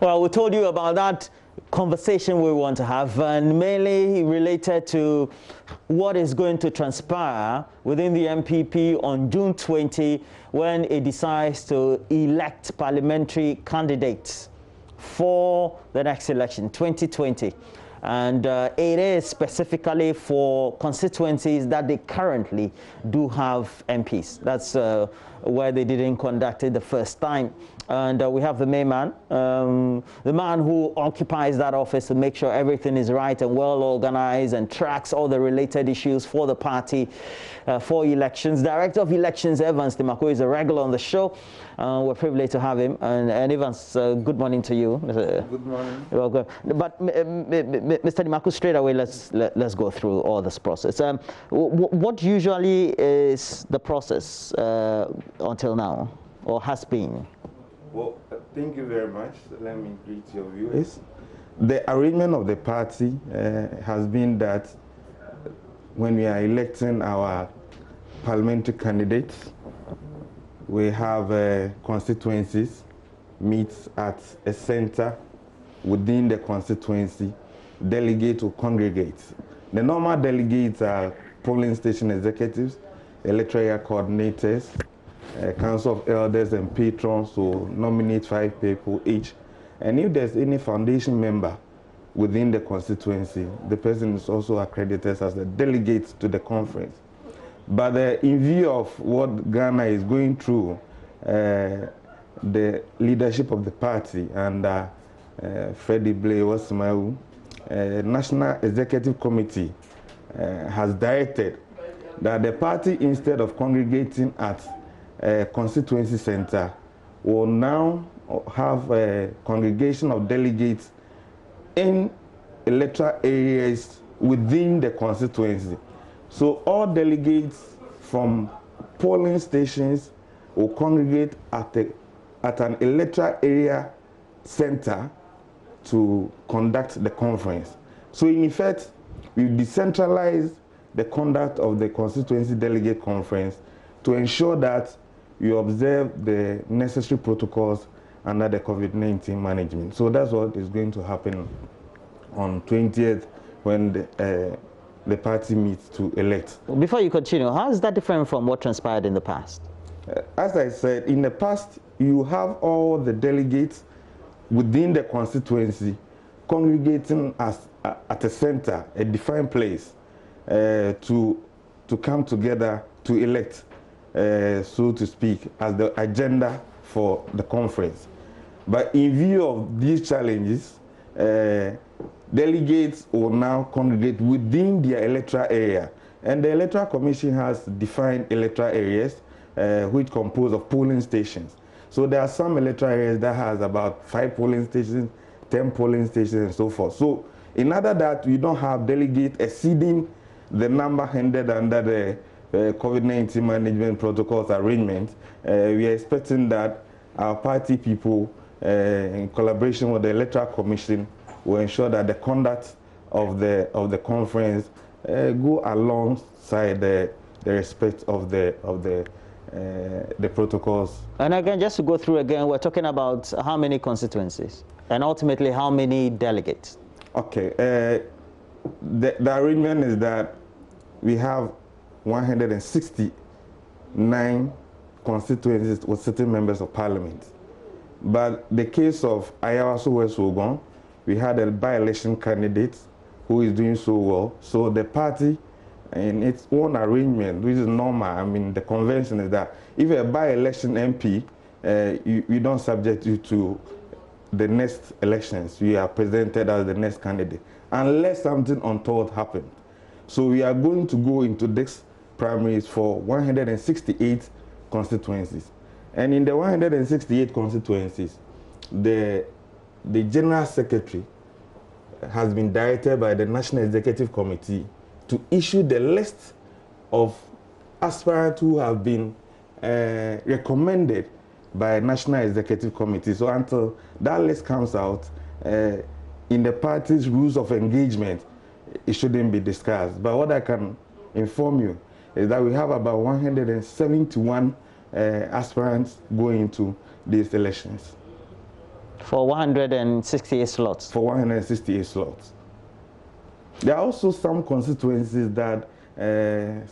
Well, we told you about that conversation we want to have, and mainly related to what is going to transpire within the NPP on June 20 when it decides to elect parliamentary candidates for the next election, 2020. And it is specifically for constituencies that they currently do have MPs. That's where they didn't conduct it the first time. And we have the main man, the man who occupies that office to make sure everything is right and well organized and tracks all the related issues for the party for elections. Director of Elections, Evans Nimako, is a regular on the show. We're privileged to have him. And Evans, good morning to you. Good morning. You're welcome. But Mr. Nimako, straight away, let's go through all this process. What usually is the process until now, or has been? Well, thank you very much. Let me greet your viewers. The arrangement of the party has been that when we are electing our parliamentary candidates, we have constituencies meet at a center within the constituency. Delegates will congregate. The normal delegates are polling station executives, electoral coordinators, council of elders and patrons will nominate 5 people each. And if there's any foundation member within the constituency, the person is also accredited as a delegate to the conference. But in view of what Ghana is going through, the leadership of the party and Freddie Blay Wasimau, National Executive Committee has directed that the party, instead of congregating at a constituency center, will now have a congregation of delegates in electoral areas within the constituency. So all delegates from polling stations will congregate at an electoral area center to conduct the conference. So in effect, we've decentralized the conduct of the constituency delegate conference to ensure that you observe the necessary protocols under the COVID-19 management. So that's what is going to happen on 20th when the party meets to elect. Before you continue, how is that different from what transpired in the past? As I said, in the past, you have all the delegates within the constituency congregating at a center, a defined place, to come together to elect, so to speak, as the agenda for the conference. But in view of these challenges, delegates will now congregate within their electoral area. And the Electoral Commission has defined electoral areas which compose of polling stations. So there are some electoral areas that has about 5 polling stations, 10 polling stations, and so forth. So in order that we don't have delegates exceeding the number handed under the COVID-19 management protocols arrangement, we are expecting that our party people, in collaboration with the Electoral Commission, will ensure that the conduct of the conference go alongside the respect of the protocols. And again, just to go through again, we're talking about how many constituencies and ultimately how many delegates? Okay, the arrangement is that we have 169 constituencies with sitting members of parliament. But the case of Ayawaso West Ogun, we had a by-election candidate who is doing so well. So the party, in its own arrangement, which is normal, I mean, the convention is that if a by-election MP, we don't subject you to the next elections. You are presented as the next candidate, unless something untoward happened. So we are going to go into this primaries for 168 constituencies. And in the 168 constituencies, the General Secretary has been directed by the National Executive Committee to issue the list of aspirants who have been recommended by National Executive Committee. So until that list comes out, in the party's rules of engagement, it shouldn't be discussed. But what I can inform you is that we have about 171 aspirants going into these elections. For 168 slots? For 168 slots. There are also some constituencies that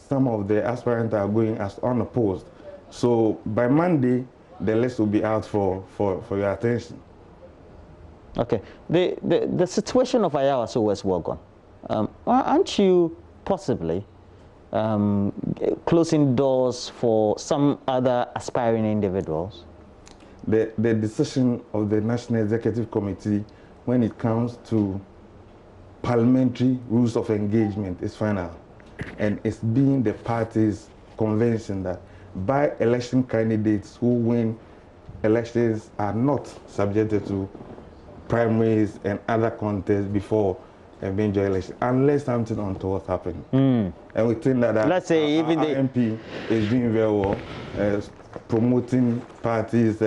some of the aspirants are going as unopposed. So by Monday, the list will be out for your attention. Okay. The situation of Ayawaso West Wuogon, aren't you possibly closing doors for some other aspiring individuals? The decision of the National Executive Committee when it comes to parliamentary rules of engagement is final. And it's being the party's convention that by-election candidates who win elections are not subjected to primaries and other contests before a major election, unless something untoward happens. And we think that let's say even the MP is doing very well, promoting parties'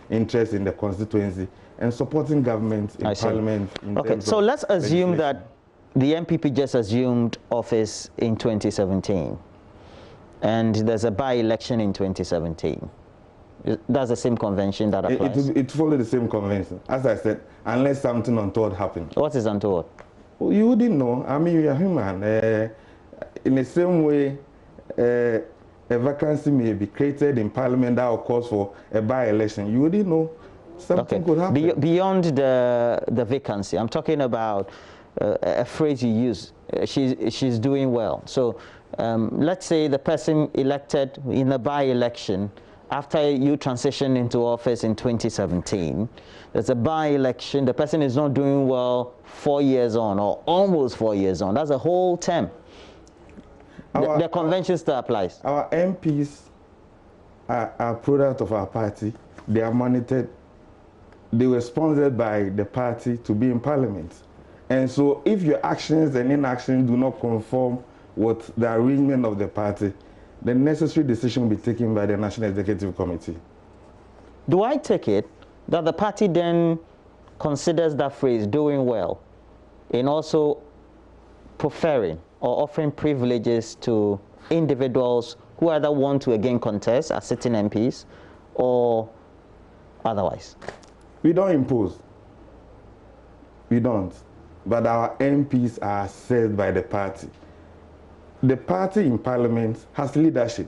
interest in the constituency and supporting government in parliament. Okay, so let's assume that the NPP just assumed office in 2017, and there's a by-election in 2017. That's the same convention that applies? It follows the same convention. As I said, unless something untoward happens. What is untoward? Well, you wouldn't know. I mean, we are human. In the same way, a vacancy may be created in parliament that will cause for a by-election. You wouldn't know. Something could happen. Beyond the vacancy, I'm talking about a phrase you use. She's doing well. So let's say the person elected in the by-election after you transition into office in 2017, there's a by-election, the person is not doing well 4 years on or almost 4 years on. That's a whole term. The convention still applies. Our MPs are product of our party. They are monitored. They were sponsored by the party to be in parliament. And so if your actions and inactions do not conform with the arrangement of the party, the necessary decision will be taken by the National Executive Committee. Do I take it that the party then considers that phrase, doing well, in also preferring or offering privileges to individuals who either want to again contest as sitting MPs or otherwise? We don't impose. We don't. But our MPs are assessed by the party. The party in parliament has leadership.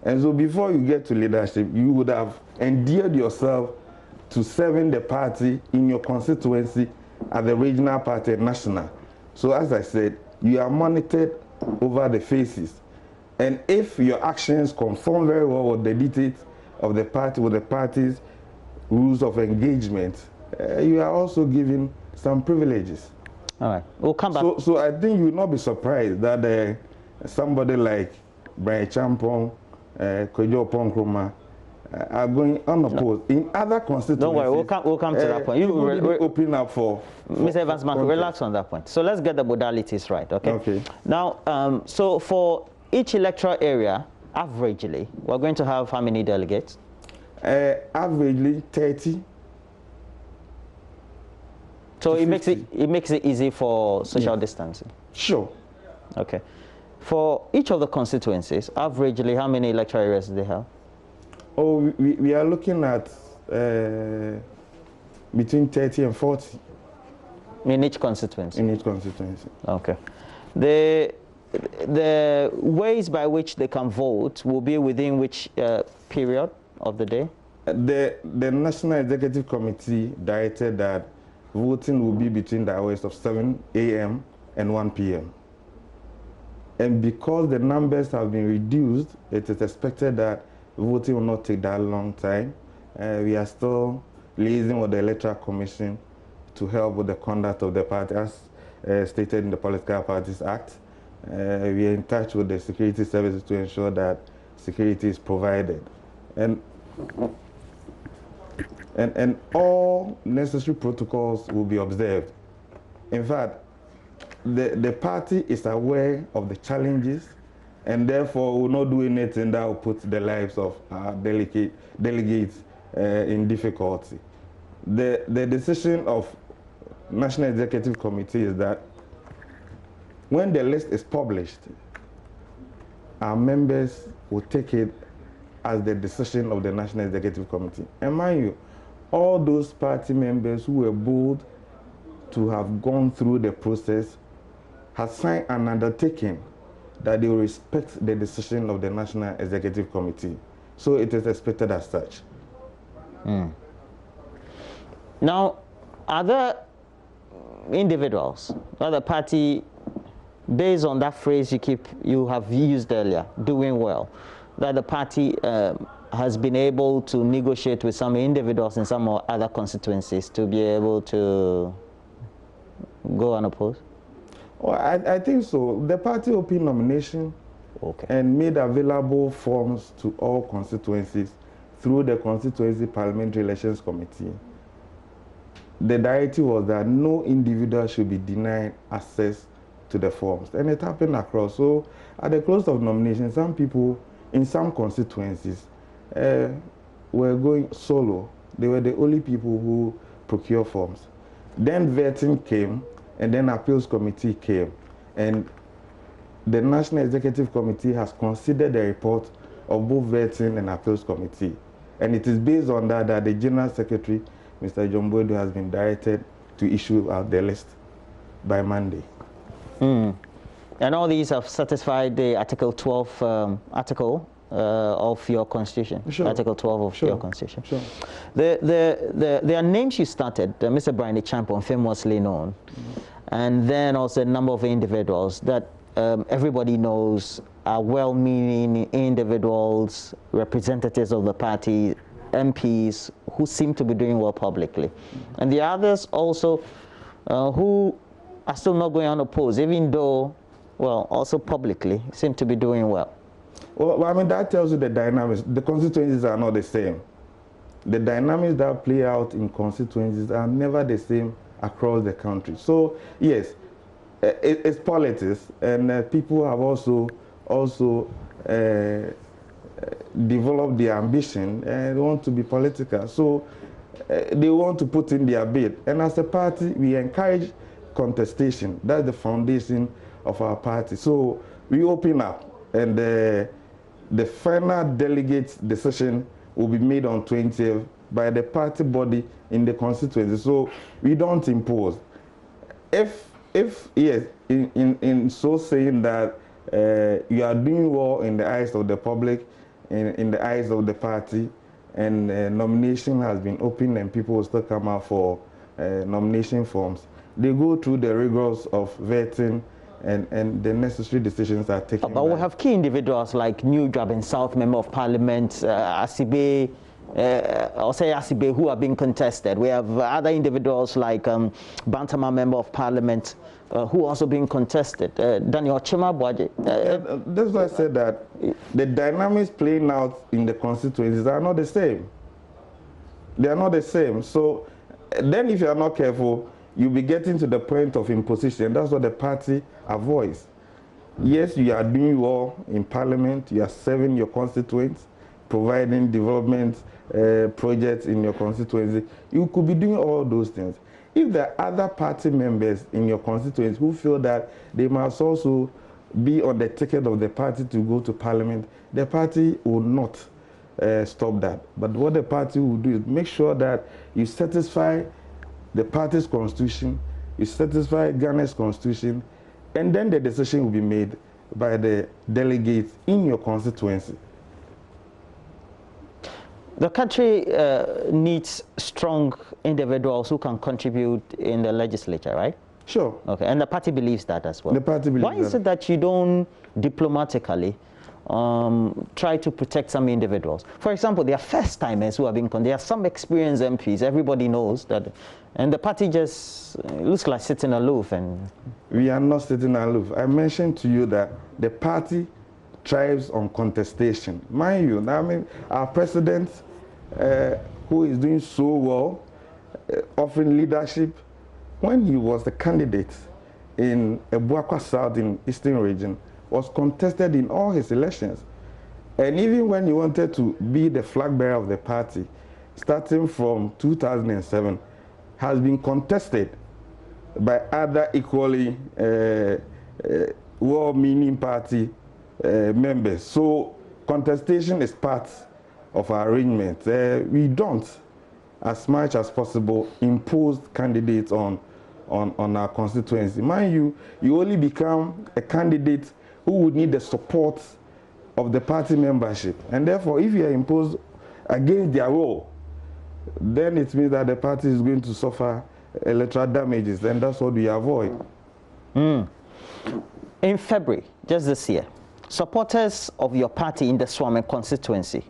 And so before you get to leadership, you would have endeared yourself to serving the party in your constituency at the regional party and national. So as I said, you are monitored over the phases. And if your actions conform very well with the dictates of the party, with the party's rules of engagement, you are also given some privileges. All right, we'll come back. So I think you will not be surprised that somebody like Brian Champong, Kojo Ponkroma are going unopposed. No. In other constituencies, don't worry, we'll come to that point. You will open up for Mr. Evans-Marco, relax on that point. So let's get the modalities right, okay? Okay. Now, so for each electoral area, averagely, we're going to have how many delegates? Averagely 30. So it makes it easy for social distancing. Sure. Okay. For each of the constituencies, averagely, how many electoral areas do they have? Oh, we are looking at between 30 and 40. In each constituency? In each constituency. Okay. The ways by which they can vote will be within which period of the day? The National Executive Committee directed that voting will be between the hours of 7 a.m. and 1 p.m. And because the numbers have been reduced, it is expected that voting will not take that long time. We are still liaising with the Electoral Commission to help with the conduct of the party as stated in the Political Parties Act. We are in touch with the security services to ensure that security is provided. And all necessary protocols will be observed. In fact, the party is aware of the challenges and therefore will not do anything that will put the lives of our delegates in difficulty. The decision of National Executive Committee is that when the list is published, our members will take it as the decision of the National Executive Committee. And mind you, all those party members who were bold to have gone through the process have signed an undertaking that they will respect the decision of the National Executive Committee. So it is expected as such. Now, other individuals, other party, based on that phrase you have used earlier, doing well, that the party has been able to negotiate with some individuals in some other constituencies to be able to go unopposed? Well, I think so. The party opened nomination and made available forms to all constituencies through the Constituency Parliamentary Elections Committee. The directive was that no individual should be denied access to the forms, and it happened across. So at the close of nomination, some people in some constituencies were going solo. They were the only people who procure forms. Then vetting came, and then appeals committee came, and the National Executive Committee has considered the report of both vetting and appeals committee, and it is based on that that the General Secretary, Mr. John Boydo, has been directed to issue out the list by Monday. And all these have satisfied the Article 12 of your Constitution. Sure. Article 12 of your Constitution. Sure. There are names you started, Mr. Brian Champon, famously known, and then also a number of individuals that everybody knows are well-meaning individuals, representatives of the party, MPs who seem to be doing well publicly. And the others also who are still not going unopposed, even though, well, also publicly seem to be doing well. Well, I mean, that tells you the dynamics. The constituencies are not the same. The dynamics that play out in constituencies are never the same across the country. So, yes, it's politics, and people have also developed the ambition and want to be political. So they want to put in their bid. And as a party, we encourage contestation. That's the foundation of our party. So we open up, and the final delegates decision will be made on 20th by the party body in the constituency. So we don't impose. If yes, in so saying that you are doing well in the eyes of the public, in the eyes of the party, and nomination has been opened and people will still come out for nomination forms, they go through the rigors of vetting, and the necessary decisions are taken. But we have key individuals like New Job South Member of Parliament, Asibe, Asibe, who are being contested. We have other individuals like Bantama Member of Parliament, who are also being contested. Daniel Chimabwaje. That's why I said that the dynamics playing out in the constituencies are not the same. They are not the same. So then if you are not careful, you'll be getting to the point of imposition. That's what the party avoids. Yes, you are doing well in Parliament, you are serving your constituents, providing development projects in your constituency. You could be doing all those things. If there are other party members in your constituency who feel that they must also be on the ticket of the party to go to Parliament, the party will not stop that. But what the party will do is make sure that you satisfy the party's constitution, you satisfy Ghana's constitution, and then the decision will be made by the delegates in your constituency. The country needs strong individuals who can contribute in the legislature, right? Sure. Okay, and the party believes that as well. The party believes Why is it that you don't diplomatically try to protect some individuals? For example, there are first-timers who have been there are some experienced MPs, everybody knows that, and the party just looks like sitting aloof. And we are not sitting aloof. I mentioned to you that the party thrives on contestation. Mind you, I mean, our president, who is doing so well, offering leadership, when he was the candidate in Ebuakwa South in Eastern Region, was contested in all his elections. And even when he wanted to be the flag bearer of the party, starting from 2007, has been contested by other equally well-meaning party members. So contestation is part of our arrangement. We don't as much as possible, imposed candidates on our constituency. Mind you, you only become a candidate who would need the support of the party membership. And therefore, if you are imposed against their will, then it means that the party is going to suffer electoral damages, and that's what we avoid. In February, just this year, supporters of your party in the Swami constituency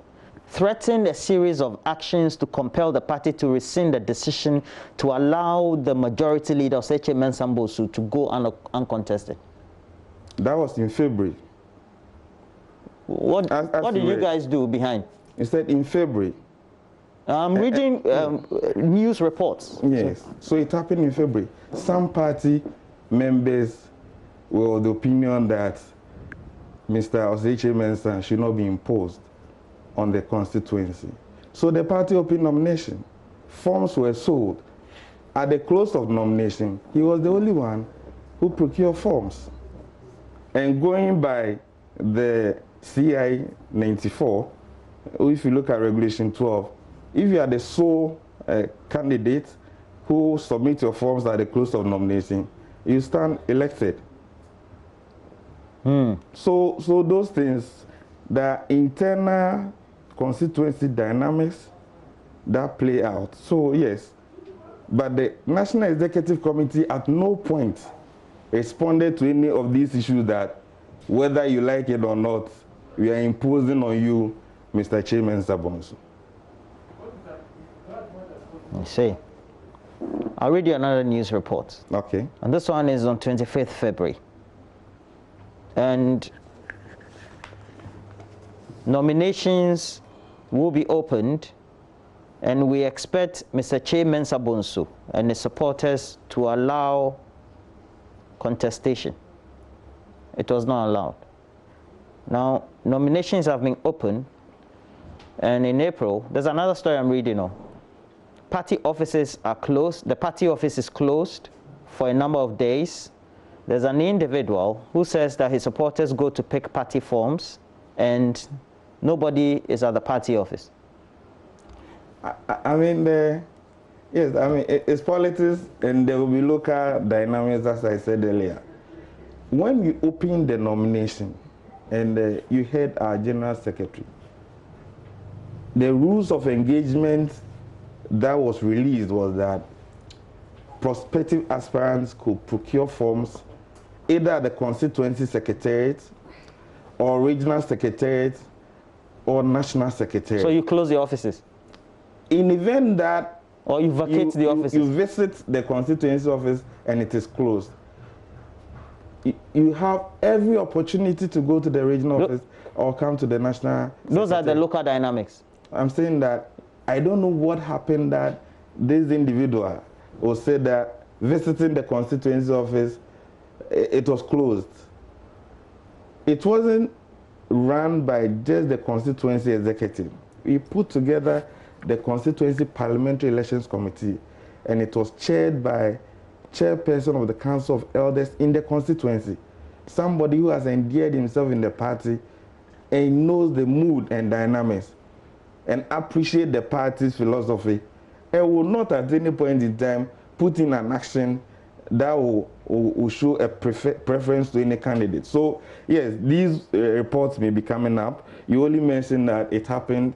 threatened a series of actions to compel the party to rescind the decision to allow the majority leader, Osei Mensah Bonsu, to go uncontested. That was in February. What did you guys do behind? You said in February. I'm reading news reports. Yes, so it happened in February. Some party members were of the opinion that Mr. Osei Mensah should not be imposed on the constituency. So the party opened nomination. Forms were sold. At the close of nomination, he was the only one who procured forms. And going by the CI 94, if you look at Regulation 12, if you are the sole candidate who submit your forms at the close of nomination, you stand elected. So those things, the internal constituency dynamics that play out. So yes, but the National Executive Committee at no point responded to any of these issues that whether you like it or not, we are imposing on you, Mr. Chairman Sabonso. I see. I'll read you another news report. Okay. And this one is on 25th February. And nominations will be opened, and we expect Mr. Chairman Sabonso and his supporters to allow contestation. It was not allowed. Now, nominations have been opened, and in April, there's another story I'm reading on. Party offices are closed. The party office is closed for a number of days. There's an individual who says that his supporters go to pick party forms, and nobody is at the party office. I mean, yes, I mean, it's politics, and there will be local dynamics, as I said earlier. When we opened the nomination, and you heard our General Secretary, the rules of engagement that was released was that prospective aspirants could procure forms either at the constituency secretariat or regional secretariat or national secretariat. So you close the offices? In event that or you vacate the offices? You visit the constituency office and it is closed, you have every opportunity to go to the regional office or come to the national Those are the local dynamics. I'm saying that I don't know what happened that this individual will say that visiting the constituency office, it was closed. It wasn't run by just the constituency executive. We put together the constituency parliamentary elections committee, and it was chaired by chairperson of the council of elders in the constituency, somebody who has endeared himself in the party and knows the mood and dynamics and appreciate the party's philosophy, and will not at any point in time put in an action that will show a preference to any candidate. So yes, these reports may be coming up. You only mentioned that it happened.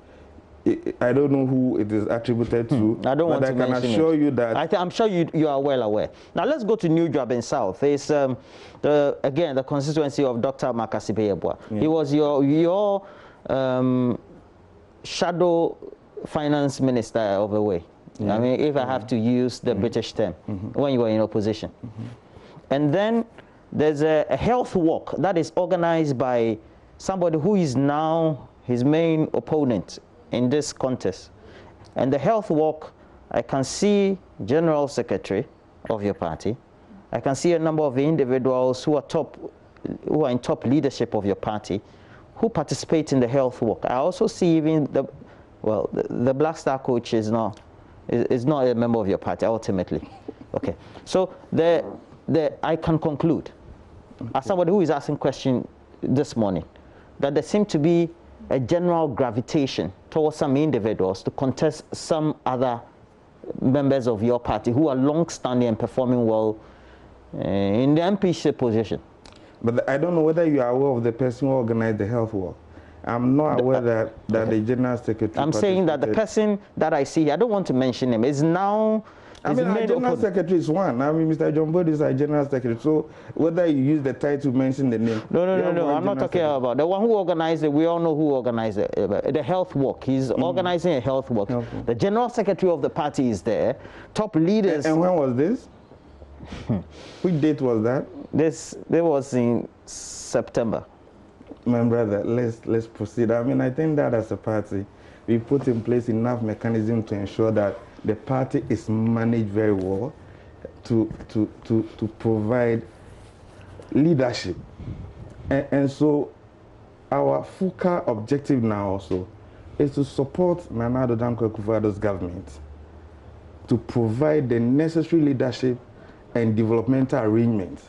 I don't know who it is attributed to. I don't want to mention it. But I can assure you that... I'm sure you are well aware. Now let's go to New Joburg South. It's again the constituency of Dr. Makasibe Yeboah. Yeah. He was your shadow finance minister of a way. Yeah. I mean, if I have to use the British term, when you were in opposition. And then there's a health walk that is organized by somebody who is now his main opponent in this contest. And the health walk, I can see General Secretary of your party. I can see a number of individuals who are in top leadership of your party who participate in the health walk. I also see even the Black Star coach is not a member of your party ultimately. Okay, so I can conclude, as somebody who is asking question this morning, that there seemed to be a general gravitation towards some individuals to contest some other members of your party who are long-standing and performing well in the MPC position. But I don't know whether you are aware of the person who organized the health walk. I'm not aware that the General Secretary... I'm saying that the person that I see, I don't want to mention him, is now... our General Secretary is one. I mean, Mr. John Bode is our General Secretary. So whether you use the title to mention the name... No. I'm not talking about the one who organized it. We all know who organized it. The health walk. He's organizing a health walk. The General Secretary of the party is there. Top leaders... And when was this? Which date was that? This was in September. My brother, let's proceed. I mean, I think that as a party, we put in place enough mechanism to ensure that the party is managed very well to provide leadership. And so our focal objective now also is to support Nana Addo Dankwa Akufo-Addo's government to provide the necessary leadership and developmental arrangements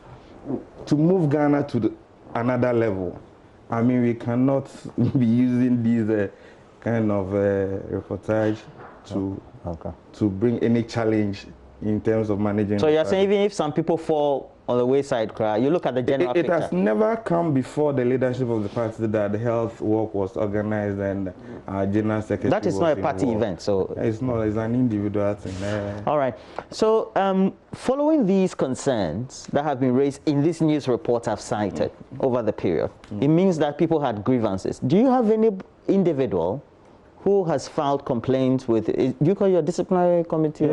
to move Ghana to another level. I mean, we cannot be using these kind of reportage to bring any challenge in terms of managing. So you're saying even if some people fall on the wayside, you look at the general picture. It has never come before the leadership of the party that the health walk was organized and our general secretary. That is not a party event, so it's not. It's an individual thing. All right. So following these concerns that have been raised in this news report I've cited over the period, it means that people had grievances. Do you have any individual who has filed complaints with? Do you call your disciplinary committee?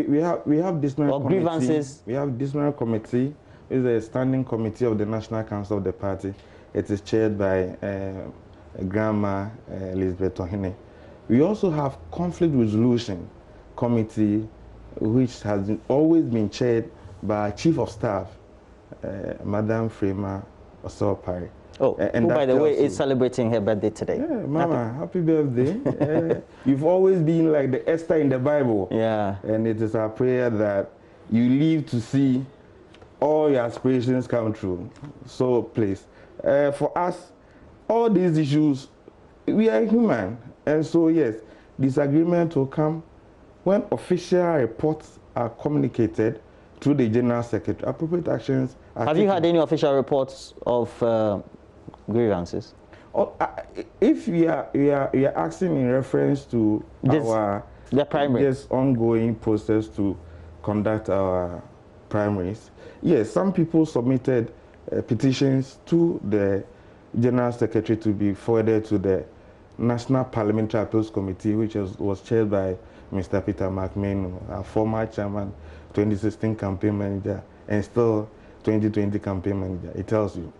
Yeah, we have disciplinary committee. Grievances. We have disciplinary committee. It's a standing committee of the National Council of the party. It is chaired by Grandma Elizabeth Ohene. We also have conflict resolution committee, which has always been chaired by Chief of Staff, Madam Frema Osopari. Oh, who, by the way, is celebrating her birthday today. Yeah, Mama, happy birthday. You've always been like the Esther in the Bible. Yeah. And it is our prayer that you live to see all your aspirations come true. So please, for us, all these issues, we are human. And so yes, disagreement will come when official reports are communicated through the General Secretary. Appropriate actions are Have taken. you had any official reports of grievances? If we are asking in reference to the primary, this ongoing process to conduct our primaries, yes, some people submitted petitions to the General Secretary to be forwarded to the National Parliamentary Appeals Committee, which was chaired by Mr. Peter McMahon, our former chairman, 2016 campaign manager, and still 2020 campaign manager. It tells you.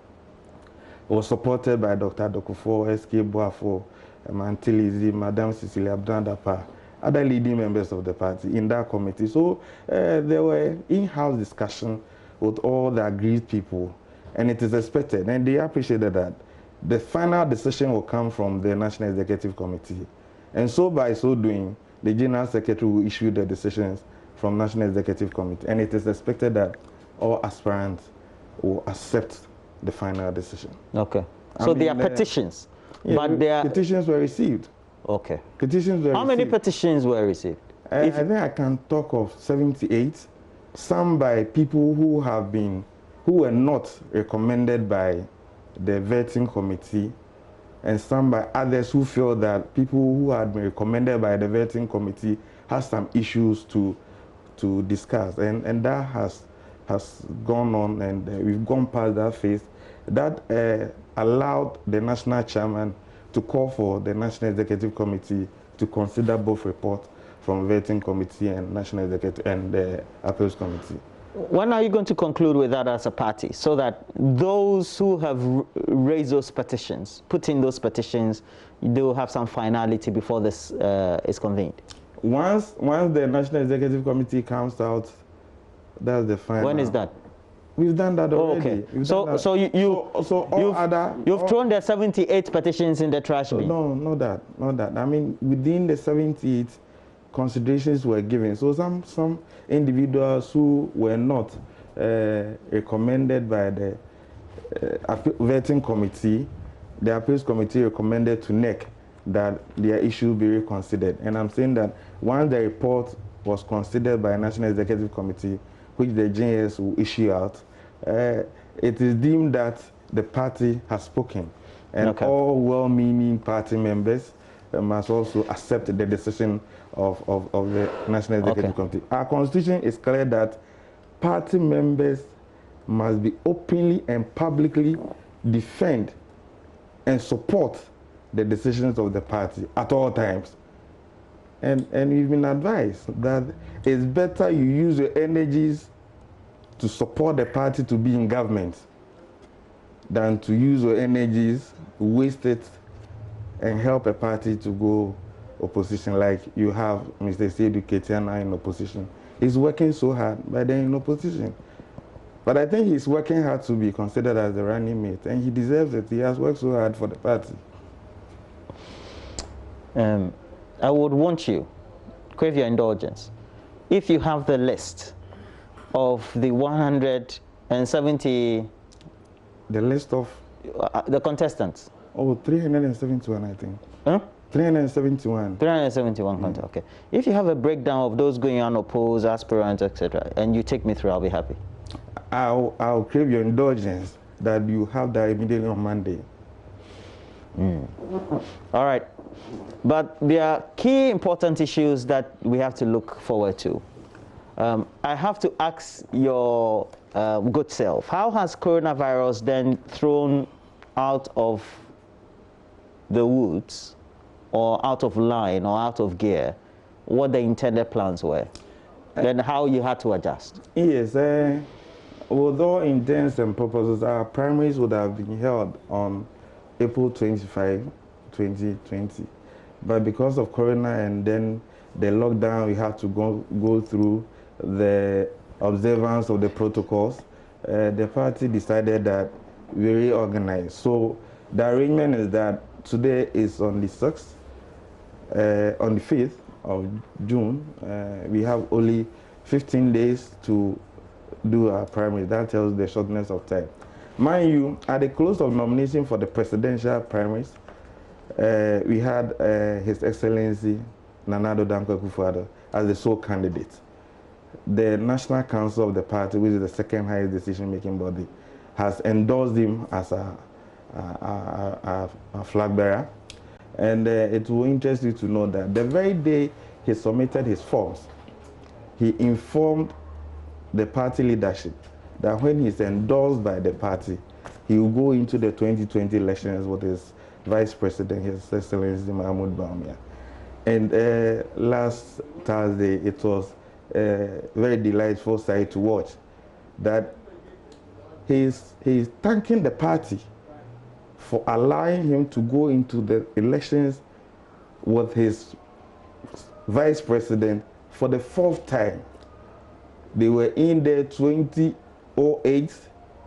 It was supported by Dr. Dokufo, S.K. Boafo, Mantilizi, Madam Cecilia Abdandapa, other leading members of the party in that committee. So there were in-house discussion with all the aggrieved people, and it is expected, and they appreciated that the final decision will come from the National Executive Committee. And so by so doing, the General Secretary will issue the decisions from National Executive Committee, and it is expected that all aspirants will accept the final decision. Okay. So there are petitions, yeah, but there petitions were received. Okay. Petitions were How many petitions were received? I think I can talk of 78. Some by people who were not recommended by the vetting committee, and some by others who feel that people who had been recommended by the vetting committee has some issues to discuss, and that has gone on, and we've gone past that phase. That allowed the national chairman to call for the National Executive Committee to consider both reports from vetting committee and National Executive and the Appeals Committee. When are you going to conclude with that as a party, so that those who have raised those petitions, put in those petitions, they will have some finality before this is convened? Once the National Executive Committee comes out, that's the final. When is that? We've done that already. Oh, okay. You've thrown the 78 petitions in the trash bin. No, not that. I mean, within the 78, considerations were given. So some individuals who were not recommended by the vetting committee, the appeals committee recommended to NEC that their issue be reconsidered. And I'm saying that once the report was considered by a National Executive Committee, which the JS will issue out, it is deemed that the party has spoken. And all well-meaning party members must also accept the decision of the National Executive Committee. Our constitution is clear that party members must be openly and publicly defend and support the decisions of the party at all times. And we've been advised that it's better you use your energies to support the party to be in government than to use your energies, waste it, and help a party to go opposition, like you have Mr. Seydou Ketia in opposition. He's working so hard, but then in opposition. But I think he's working hard to be considered as the running mate, and he deserves it. He has worked so hard for the party. I would want you, crave your indulgence, if you have the list of the 170... The list of? The contestants. Oh, 371, I think. Huh? 371. 371 contestants, okay. If you have a breakdown of those going unopposed, aspirants, etc., and you take me through, I'll be happy. I'll crave your indulgence that you have that immediately on Monday. All right. But there are key important issues that we have to look forward to. I have to ask your good self, how has coronavirus then thrown out of the woods or out of line or out of gear what the intended plans were? Then how you had to adjust? Yes, although intents and purposes, our primaries would have been held on April 25, 2020. But because of Corona and then the lockdown, we had to go through the observance of the protocols. The party decided that we reorganize. So the arrangement is that today is on the 6th, on the 5th of June. We have only 15 days to do our primary. That tells the shortness of time. Mind you, at the close of nomination for the presidential primaries, we had His Excellency Nana Addo Dankwa Akufo-Addo as the sole candidate. The National Council of the party, which is the second highest decision-making body, has endorsed him as a flag bearer. And it will interest you to know that the very day he submitted his forms, he informed the party leadership that when he's endorsed by the party, he will go into the 2020 elections with his Vice President, His Excellency Mahmoud Bawumia. And last Thursday, it was a very delightful sight to watch that he's thanking the party for allowing him to go into the elections with his Vice President for the 4th time. They were in there 2008,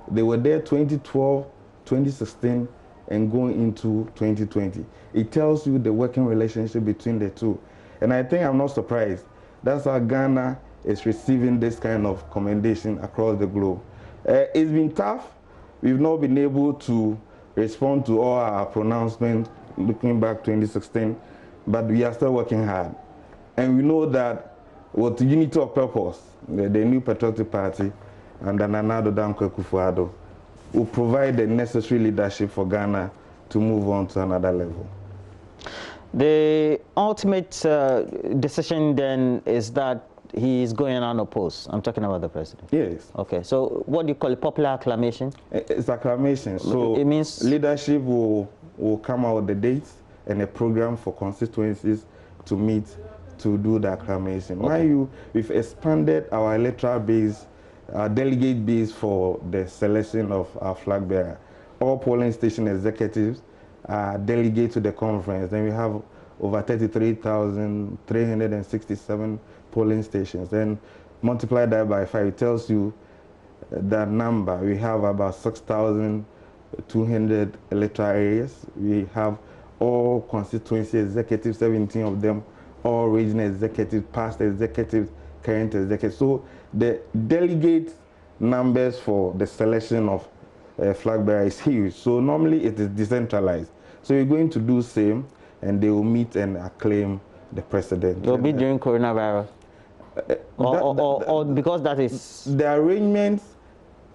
they were there 2012, 2016, and going into 2020. It tells you the working relationship between the two. And I think I'm not surprised. That's how Ghana is receiving this kind of commendation across the globe. It's been tough. We've not been able to respond to all our pronouncements looking back 2016, but we are still working hard. And we know that with unity of purpose, the new Patriotic Party under Nana Addo Dankwa Akufo-Addo will provide the necessary leadership for Ghana to move on to another level. The ultimate decision then is that he is going unopposed. I'm talking about the president. Yes. Okay, so what do you call it? Popular acclamation? It's acclamation. So it means leadership will come out with the dates and a program for constituencies to meet to do the acclamation. Okay. Mind you, we've expanded our electoral base, our delegate base for the selection of our flag bearer. All polling station executives are delegates to the conference. Then we have over 33,367 polling stations. Then multiply that by 5, it tells you that number. We have about 6,200 electoral areas. We have all constituency executives, 17 of them, all regional executives, past executives, current executives. So the delegate numbers for the selection of flag bearer is huge. So normally it is decentralized. So we're going to do same, and they will meet and acclaim the president. It will be during coronavirus. Or because that is... The arrangements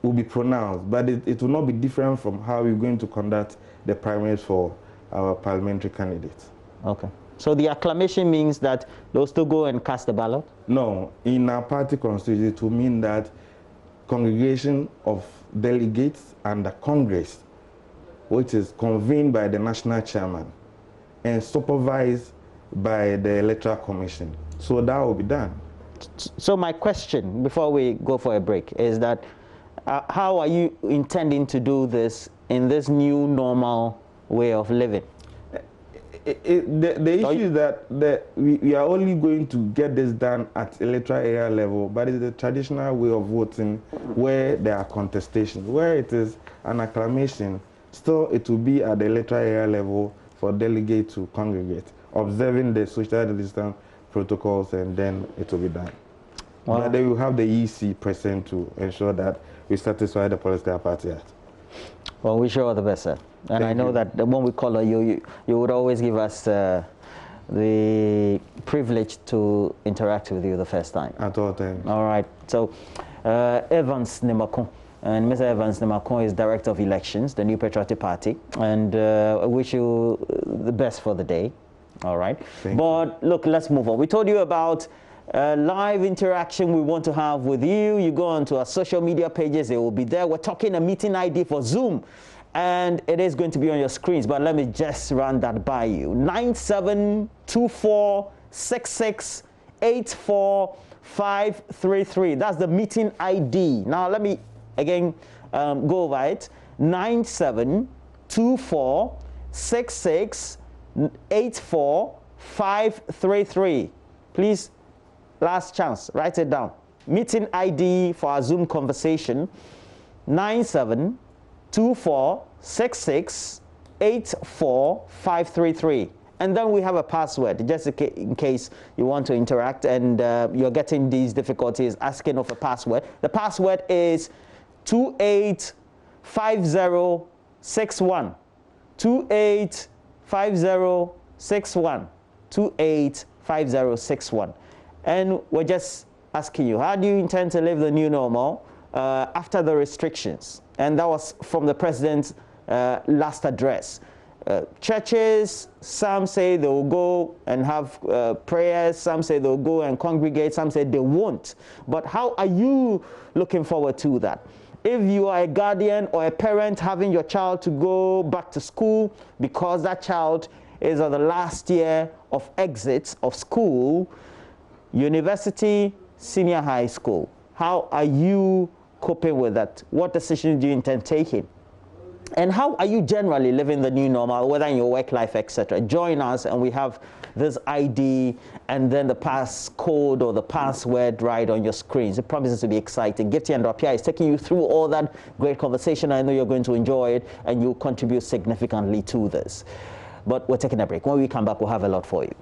will be pronounced, but it will not be different from how we're going to conduct the primaries for our parliamentary candidates. Okay. So the acclamation means that they'll still go and cast the ballot? No. In our party constitution, it will mean that congregation of delegates and the Congress, which is convened by the national chairman and supervised by the Electoral Commission. So that will be done. So my question, before we go for a break, is that how are you intending to do this in this new normal way of living? The issue is that we are only going to get this done at electoral area level, but it's the traditional way of voting where there are contestations. Where it is an acclamation, still it will be at the electoral area level for delegates to congregate, observing the social distance protocols, and then it will be done. Wow. But they will have the EC present to ensure that we satisfy the Political Party Act. Well, wish you all the best, sir. And I know that when we call you, you would always give us the privilege to interact with you the first time. At all times. All right. So, Evans Nimako. And Mr. Evans Nimako is Director of Elections, the New Patriotic Party. And I wish you the best for the day. All right. But look, let's move on. We told you about live interaction we want to have with you. You go onto our social media pages, they will be there. We're talking a meeting ID for Zoom, and it is going to be on your screens, but let me just run that by you. 9724668453. That's the meeting ID. Now let me again go over it. 9724668453. Please, last chance, write it down. Meeting ID for our Zoom conversation, 9724668453. And then we have a password, just in case you want to interact and you're getting these difficulties asking of a password. The password is 285061. 285061. 285061. And we're just asking you, how do you intend to live the new normal after the restrictions? And that was from the president's last address. Churches, some say they will go and have prayers, some say they'll go and congregate, some say they won't. But how are you looking forward to that? If you are a guardian or a parent having your child to go back to school because that child is on the last year of exit of school, university, senior high school, how are you coping with that? What decisions do you intend taking? And how are you generally living the new normal, whether in your work life, etc.? Join us, and we have this ID and then the passcode or the password right on your screens. It promises to be exciting. Gifty and Rapia is taking you through all that great conversation. I know you're going to enjoy it, and you'll contribute significantly to this. But we're taking a break. When we come back, we'll have a lot for you.